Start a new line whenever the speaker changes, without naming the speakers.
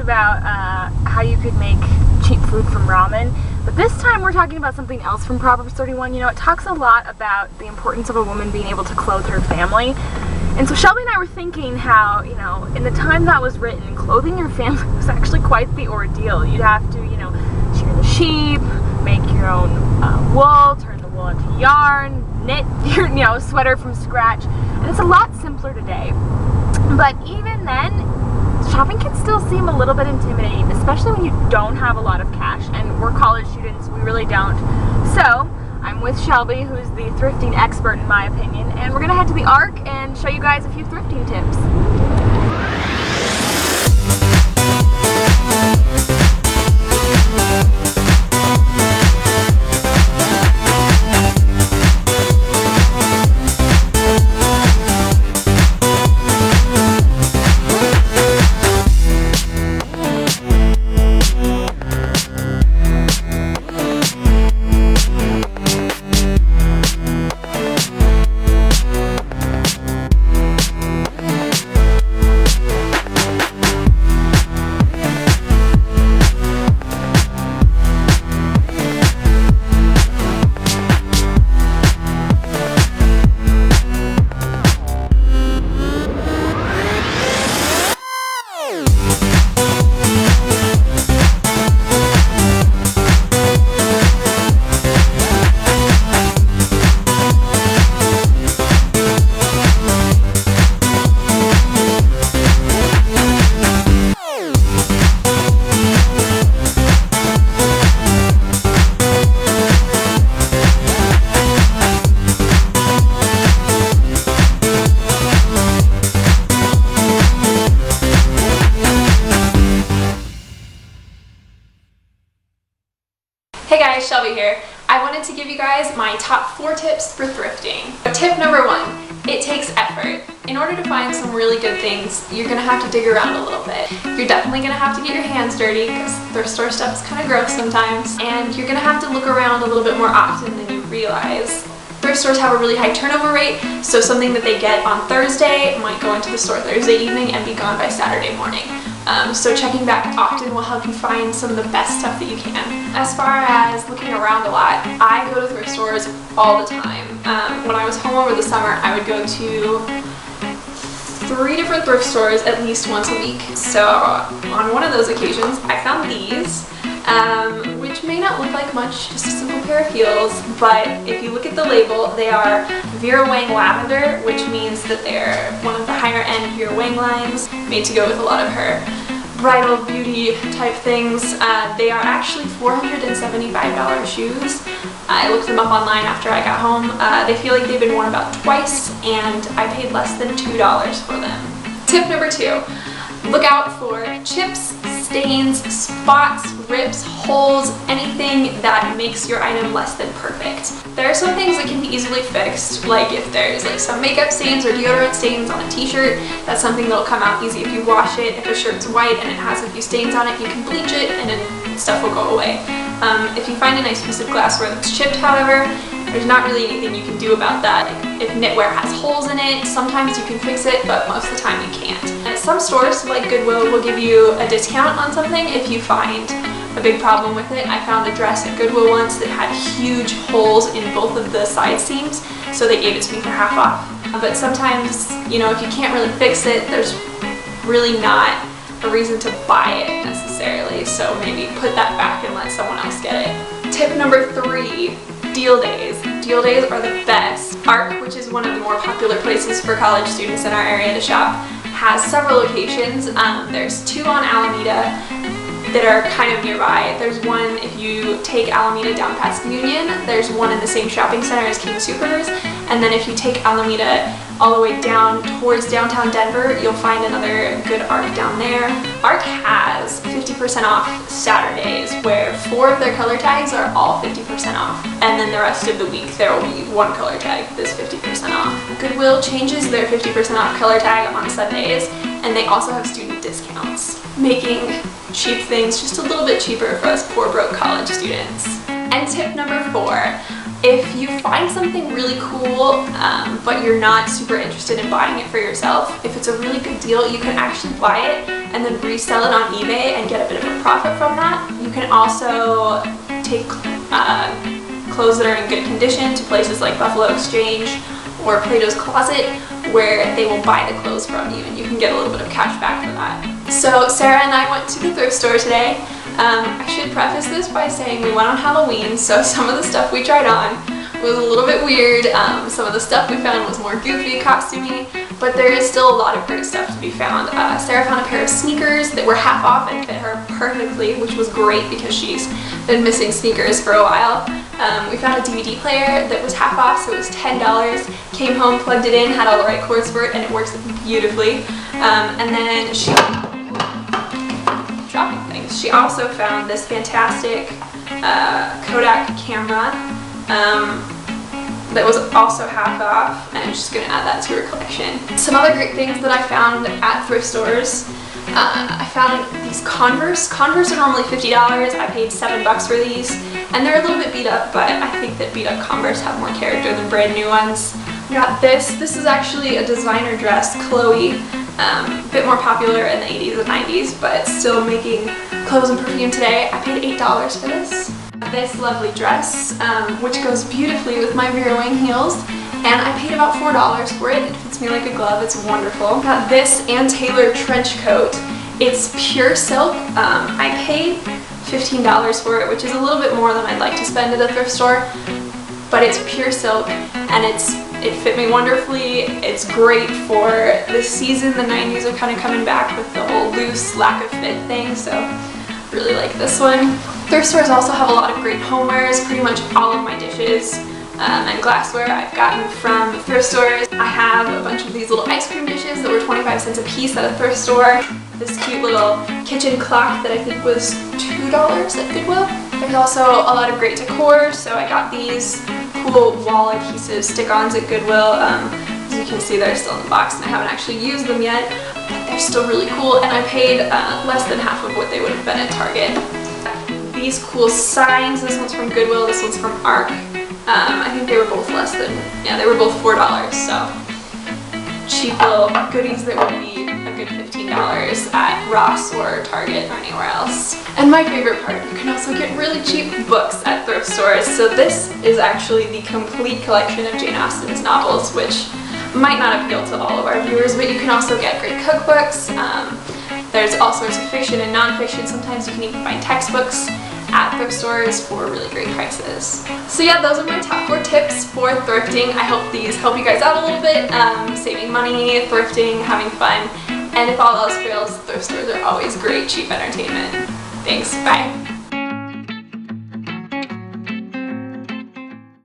about how you could make cheap food from ramen, but this time we're talking about something else from Proverbs 31. You know, it talks a lot about the importance of a woman being able to clothe her family. And so Shelby and I were thinking how, you know, in the time that was written, clothing your family was actually quite the ordeal. You'd have to, you know, shear the sheep, make your own wool, turn the wool into yarn, knit your, you know, sweater from scratch. And it's a lot simpler today. But even then, shopping can still seem a little bit intimidating, especially when you don't have a lot of cash. And we're college students, we really don't. So I'm with Shelby, who's the thrifting expert in my opinion, and we're gonna head to the Ark and show you guys a few thrifting tips.
Hey guys, Shelby here. I wanted to give you guys my top 4 tips for thrifting. Tip number 1, it takes effort. In order to find some really good things, you're gonna have to dig around a little bit. You're definitely gonna have to get your hands dirty because thrift store stuff is kind of gross sometimes. And you're gonna have to look around a little bit more often than you realize. Thrift stores have a really high turnover rate, so something that they get on Thursday might go into the store Thursday evening and be gone by Saturday morning. So checking back often will help you find some of the best stuff that you can. As far as looking around a lot, I go to thrift stores all the time. When I was home over the summer, I would go to 3 different thrift stores at least once a week. So on one of those occasions, I found these, which may not look like much, just a simple pair of heels, but if you look at the label, they are Vera Wang Lavender, which means that they're one of the higher end Vera Wang lines, made to go with a lot of her bridal beauty type things. They are actually $475 shoes. I looked them up online after I got home. They feel like they've been worn about twice, and I paid less than $2 for them. Tip number 2, look out for chips, stains, spots, rips, holes, anything that makes your item less than perfect. There are some things that can be easily fixed, like if there's like some makeup stains or deodorant stains on a t-shirt, that's something that'll come out easy if you wash it. If a shirt's white and it has a few stains on it, you can bleach it and then stuff will go away. If you find a nice piece of glassware that's chipped, however, there's not really anything you can do about that. Like if knitwear has holes in it, sometimes you can fix it, but most of the time you can't. And some stores, like Goodwill, will give you a discount on something if you find a big problem with it. I found a dress at Goodwill once that had huge holes in both of the side seams, so they gave it to me for half off. But sometimes, you know, if you can't really fix it, there's really not a reason to buy it necessarily, so maybe put that back and let someone else get it. Tip number 3, deal days. Deal days are the best. Ark, which is one of the more popular places for college students in our area to shop, has several locations. There's 2 on Alameda that are kind of nearby. There's one if you take Alameda down past Union. There's one in the same shopping center as King Soopers. And then if you take Alameda all the way down towards downtown Denver, you'll find another good Ark down there. Ark has 50% off Saturdays, where 4 of their color tags are all 50% off. And then the rest of the week there will be 1 color tag that's 50% off. Goodwill changes their 50% off color tag on Sundays, and they also have student discounts, making cheap things just a little bit cheaper for us poor broke college students. And tip number 4, if you find something really cool, but you're not super interested in buying it for yourself, if it's a really good deal, you can actually buy it and then resell it on eBay and get a bit of a profit from that. You can also take clothes that are in good condition to places like Buffalo Exchange or Plato's Closet, where they will buy the clothes from you and you can get a little bit of cash back for that. So Sarah and I went to the thrift store today. I should preface this by saying we went on Halloween, so some of the stuff we tried on was a little bit weird. Some of the stuff we found was more goofy, costumey, but there is still a lot of great stuff to be found. Sarah found a pair of sneakers that were half off and fit her perfectly, which was great because she's been missing sneakers for a while. We found a DVD player that was half off, so it was $10. Came home, plugged it in, had all the right cords for it, and it works beautifully. And then she dropping things. She also found this fantastic Kodak camera that was also half off, and I'm just going to add that to her collection. Some other great things that I found at thrift stores. I found these Converse. Converse are normally $50. I paid $7 for these, and they're a little bit beat up, but I think that beat up Converse have more character than brand new ones. I got this. This is actually a designer dress, Chloe. A bit more popular in the 80s and 90s, but still making clothes and perfume today. I paid $8 for this. This lovely dress, which goes beautifully with my Vera Wang heels, and I paid about $4 for it. It fits me like a glove. It's wonderful. Got this Ann Taylor trench coat. It's pure silk. I paid $15 for it, which is a little bit more than I'd like to spend at a thrift store, but it's pure silk, and it fit me wonderfully. It's great for this season. The 90s are kind of coming back with the whole loose, lack of fit thing, so really like this one. Thrift stores also have a lot of great homewares. Pretty much all of my dishes and glassware I've gotten from thrift stores. I have a bunch of these little ice cream dishes that were 25 cents a piece at a thrift store. This cute little kitchen clock that I think was $2 at Goodwill. There's also a lot of great decor, so I got these cool wall adhesive stick-ons at Goodwill. As you can see, they're still in the box and I haven't actually used them yet, but they're still really cool, and I paid less than half of what they would have been at Target. These cool signs, this one's from Goodwill, this one's from ARC. I think they were both they were both $4, so cheap little goodies that would be a good $15 at Ross or Target or anywhere else. And my favorite part, you can also get really cheap books at thrift stores. So this is actually the complete collection of Jane Austen's novels, which might not appeal to all of our viewers, but you can also get great cookbooks. There's all sorts of fiction and non-fiction. Sometimes you can even find textbooks at thrift stores for really great prices. So yeah, those are my top 4 tips for thrifting. I hope these help you guys out a little bit, saving money, thrifting, having fun, and if all else fails, thrift stores are always great, cheap entertainment. Thanks, bye.